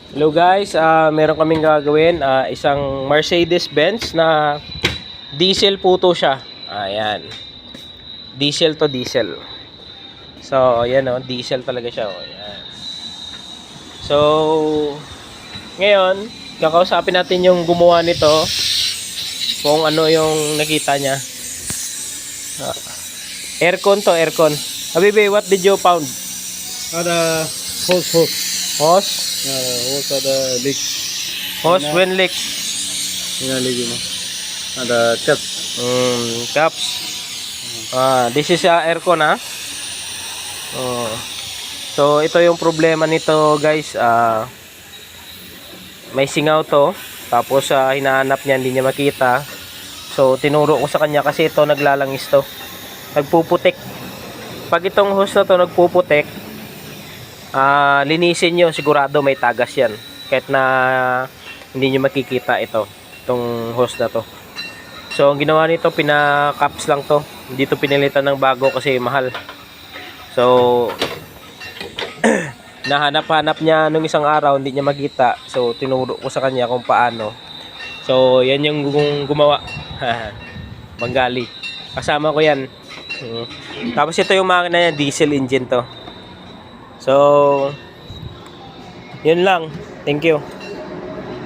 Hello guys, meron kaming gagawin, isang Mercedes-Benz na diesel po to siya. Ayan. Diesel to diesel. So, ayan o, diesel talaga siya. Ayan. So, ngayon, kakausapin natin yung gumawa nito. Kung ano yung nakita niya. Aircon to, aircon. Habibi, what did you found? The hose. Hose? Hose are the leak. Hose when leak. Leak, the caps. Caps. This is aircon ha. So ito yung problema nito guys. May singaw to. Tapos hinahanap niya, hindi niya makita. So tinuro ko sa kanya kasi ito naglalangis to. Nagpuputik. Pag itong hose na to nagpuputik, linisin nyo, sigurado may tagas yan. Kahit na hindi nyo makikita itong hose na to. So ang ginawa nito, pina-caps lang to. Hindi to pinilitan ng bago kasi mahal. So nahanap-hanap niya nung isang araw, hindi niya makita. So tinuro ko sa kanya kung paano. So yan yung gumawa. Bengali. Kasama ko yan. Tapos ito yung makina niya, diesel engine to. So yun lang. Thank you.